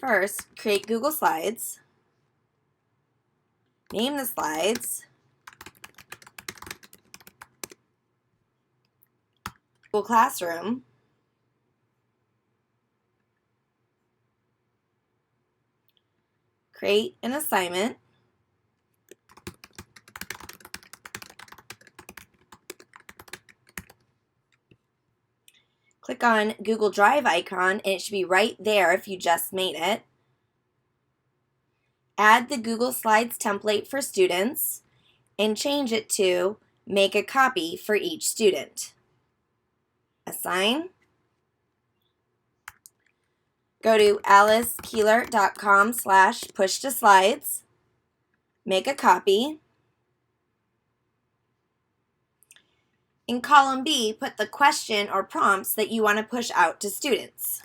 First, create Google Slides. Name the slides. Google Classroom. Create an assignment. Click on Google Drive icon, and it should be right there if you just made it. Add the Google Slides template for students and change it to make a copy for each student. Assign. Go to alicekeeler.com/push-to-slides. Make a copy. In column B, put the question or prompts that you want to push out to students.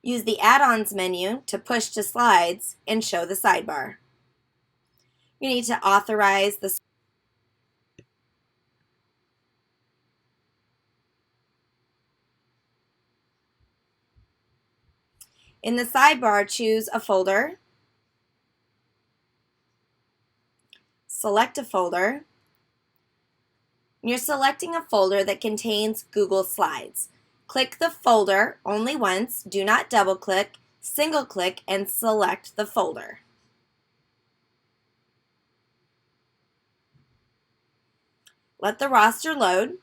Use the add-ons menu to push to slides and show the sidebar. You need to authorize the In the sidebar, choose a folder, select a folder. You're selecting a folder that contains Google Slides. Click the folder only once, do not double click, single click, and select the folder. Let the roster load.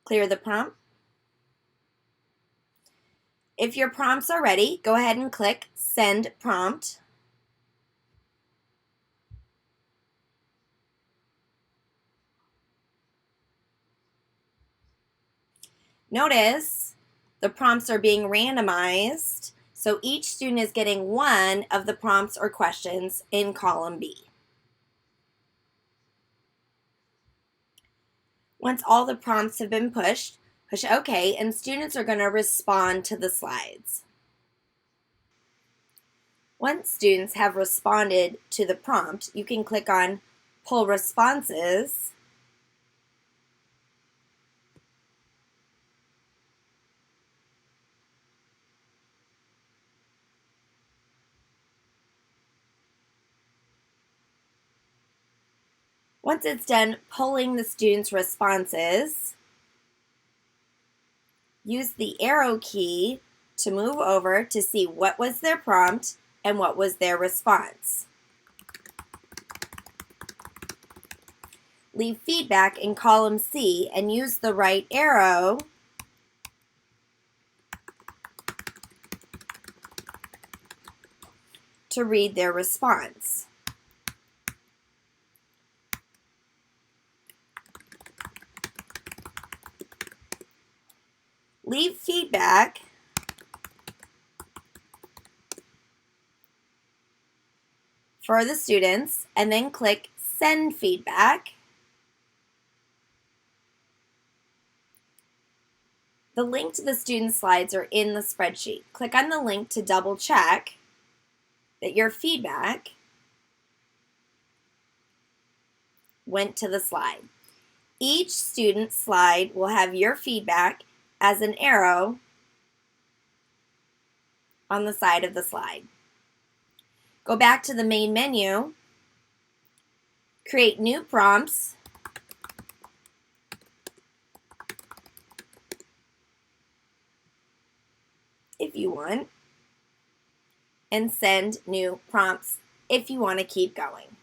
Clear the prompt. If your prompts are ready, go ahead and click Send Prompt. Notice the prompts are being randomized, so each student is getting one of the prompts or questions in column B. Once all the prompts have been pushed, push OK, and students are going to respond to the slides. Once students have responded to the prompt, you can click on Pull Responses. Once it's done pulling the students' responses, use the arrow key to move over to see what was their prompt and what was their response. Leave feedback in column C and use the right arrow to read their response. Leave feedback for the students and then click Send Feedback. The link to the student slides are in the spreadsheet. Click on the link to double check that your feedback went to the slide. Each student slide will have your feedback as an arrow on the side of the slide. Go back to the main menu, create new prompts, if you want, and send new prompts if you want to keep going.